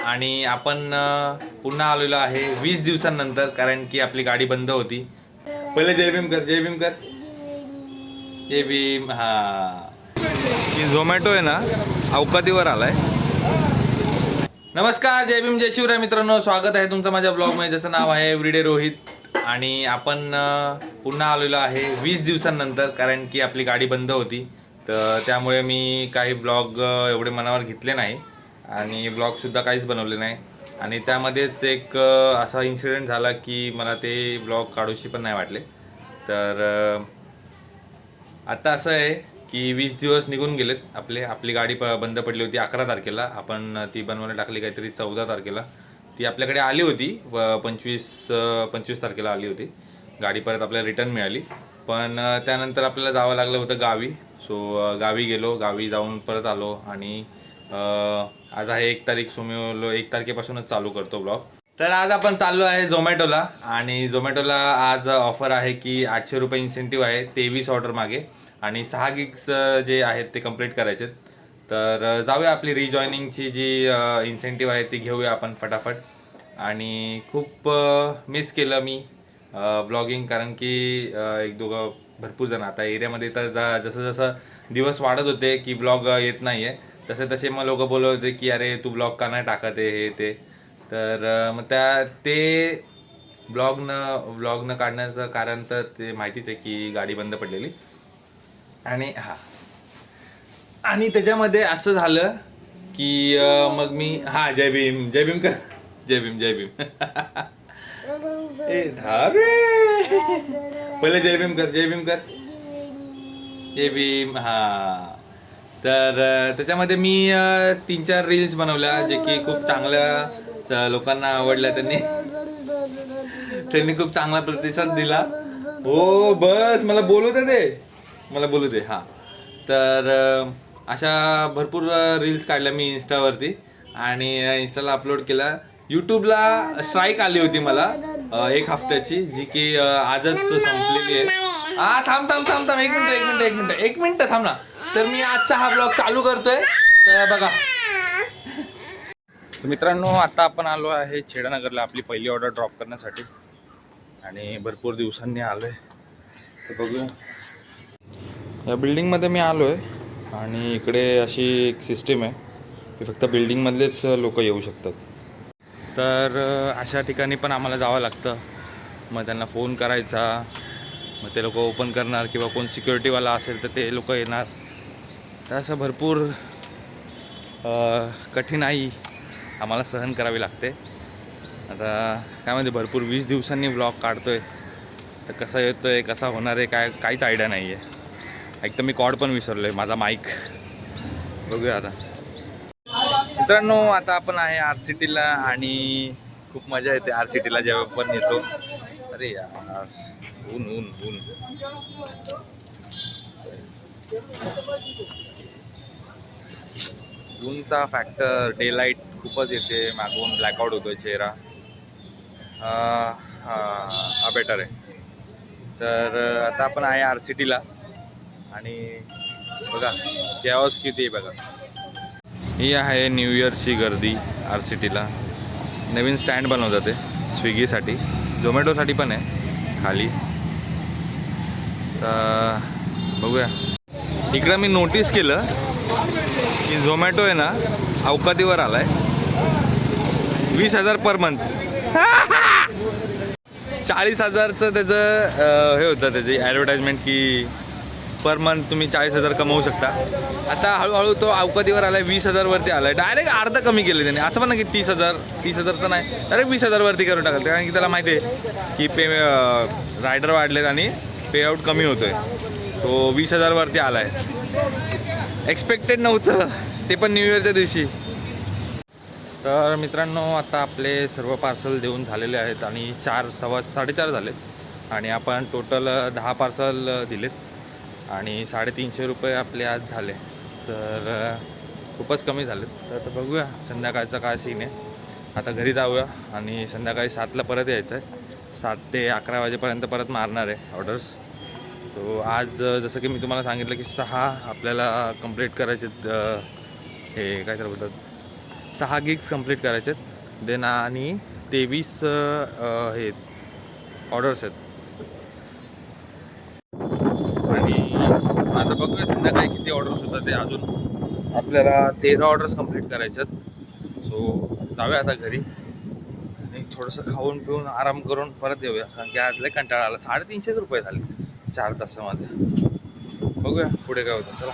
आणि आपण पुन्हा आलेलो आहे 20 दिवसांनंतर, कारण की आपली गाडी बंद होती. पहिले जय भीम कर, जय भीम कर, जय भीम. हा, की झोमॅटो आहे ना अवकातीवर आलाय. नमस्कार, जय भीम, जय शिवराय मित्रांनो, स्वागत आहे तुमचं माझ्या ब्लॉगमध्ये, ज्याचं नाव आहे एव्हरीडे रोहित. आणि आपण पुन्हा आलेलो आहे 20 दिवसांनंतर, कारण की आपली गाडी बंद होती. तर त्यामुळे मी काही ब्लॉग एवढे मनावर घेतले नाही आणि ब्लॉगसुद्धा काहीच बनवले नाही. आणि त्यामध्येच एक असा इन्सिडेंट झाला की मला ते ब्लॉग काढूशी पण नाही वाटले. तर आता असं आहे की 20 दिवस निघून गेलेत आपली गाडी बंद पडली होती 11 तारखेला. आपण ती बनवायला टाकली काहीतरी 14 तारखेला. ती आपल्याकडे आली होती 25 तारखेला आली होती गाडी. परत आपल्याला रिटर्न मिळाली. पण त्यानंतर आपल्याला जावं लागलं होतं गावी. सो गावी गेलो, गावी जाऊन परत आलो. आणि आज आहे 1 तारीख. सो मी 1 तारखेपासूनच चालू करतो ब्लॉग. तर आज आपण चाललो आहे झोमॅटोला. आणि झोमॅटोला आज ऑफर आहे की 800 रुपये इन्सेंटिव्ह आहे 23 ऑर्डर मागे. आणि 6 गिग्स जे आहेत ते कंप्लीट करायचे. तर जाऊया, आपली रिजॉईनिंगची जी इन्सेंटिव्ह आहे ती घेऊया आपण फटाफट. आणि खूप मिस केलं मी ब्लॉगिंग, कारण की एक दोघं भरपूर जण आता एरियामध्ये, तर जसं जसं दिवस वाढत होते की ब्लॉग येत नाही आहे, तसे तसे मग लोक बोलत होते की अरे तू ब्लॉग का नाही टाकत आहे, हे ते. तर मग ते ब्लॉग न काढण्याचं कारण तर ते माहितीच आहे की गाडी बंद पडलेली. आणि त्याच्यामध्ये असं झालं की मग मी जय भीम, जय भीम कर, जय भीम, जय भीम. ए धारे, पहिले जय भीम कर, जय भीम कर, जय भीम. तर त्याच्यामध्ये मी 3-4 रील्स बनवल्या, जे की खूप चांगल्या लोकांना आवडल्या. त्यांनी खूप चांगला प्रतिसाद दिला. हो बस, मला बोलू दे. तर अशा भरपूर रील्स काढल्या मी इन्स्टावरती आणि इन्स्टाला अपलोड केला. यूट्यूबला स्ट्राईक आली होती मला 1 हफ्त्याची, जी की आजच संपलेली आहे. थांब, एक मिनिट थांब ना. तर मी आजचा हा ब्लॉग चालू करतोय. तर बघा मित्रांनो, आता आपण आलो आहे छेडानगरला आपली पहिली ऑर्डर ड्रॉप करण्यासाठी. आणि भरपूर दिवसांनी आलो आहे. तर बघूया, या बिल्डिंगमध्ये मी आलो आहे. आणि इकडे अशी एक सिस्टीम आहे की फक्त बिल्डिंगमधलेच लोक येऊ शकतात. तर अशा ठिकाणी पण आम्हाला जावं लागतं. मग त्यांना फोन करायचा, मग ते लोक ओपन करणार, किंवा कोण सिक्युरिटीवाला असेल तर ते लोक येणार. तर असं भरपूर कठीणाई आम्हाला सहन करावी लागते. आता काय म्हणते, भरपूर 20 दिवसांनी ब्लॉग काढतो आहे. तर कसा येतो आहे, कसा होणार आहे, काहीच आयडिया नाही आहे. एक तर मी कॉर्ड पण विसरलो आहे, माझा माईक. बघूया आता. मित्रांनो, आता आपण आहे RCTला. आणि खूप मजा येते RCTला जेव्हा पण येतो. अरे यार, ऊन. ऊनचा फॅक्टर, डे लाईट खूपच येते, मागून ब्लॅकआउट होतोय चेहरा. हा बेटर आहे. तर आता आपण आहे RCTला. आणि बघा कॅओस किती आहे बघा. ही आहे न्यू इयरची गर्दी RCTला. नवीन स्टँड बनवतात ते स्विगीसाठी, झोमॅटोसाठी पण आहे खाली. तर बघूया. इकडं मी नोटीस केलं की झोमॅटो आहे ना अवकातीवर आलाय. 20,000 पर मंथ. 40,000चं त्याचं हे होतं, त्याची ॲडव्हर्टाइजमेंट की पर मंथ तुम्ही 40,000 कमवू शकता. आता हळूहळू तो अवकातीवर आलाय, 20,000 वरती आलाय. डायरेक्ट अर्ध कमी केले त्याने. असं पण ना की 30,000 तर नाही, डायरेक्ट 20,000 वरती करून टाकलं. कारण की त्याला माहिती आहे की रायडर वाढलेत आणि पेआउट कमी होतोय. सो 20,000 वरती आलाय. एक्सपेक्टेड नव्हतं ते पण न्यू इयरच्या दिवशी. तर मित्रांनो, आता आपले सर्व पार्सल देऊन झालेले आहेत आणि 4-4 झालेत. आणि आपण टोटल 10 पार्सल दिलेत. आणि 350 रुपये आपले आज झाले. तर खूपच कमी झालेत. तर आता बघूया संध्याकाळचा काय सीन आहे. आता घरी जाऊया आणि संध्याकाळी 7ला परत यायचं आहे. 7 ते 11 वाजेपर्यंत परत मारणार आहे ऑर्डर्स. तो आज जसं की मी तुम्हाला सांगितलं की 6 आपल्याला कंप्लीट करायचे. हे काय तर बोलतात, 6 गिग्स कंप्लीट करायचे आहेत देन आणि 23 हे ऑर्डर्स आहेत. आणि आता बघूया संध्याकाळी किती ऑर्डर्स होतात ते. अजून आपल्याला 13 ऑर्डर्स कंप्लीट करायचे आहेत. सो जाऊया आता घरी आणि थोडंसं खाऊन पिऊन आराम करून परत येऊया, कारण की आज लय कंटाळा आला. 350 रुपये झाले 4 तासामध्ये. बघूया पुढे काय होतं. चला.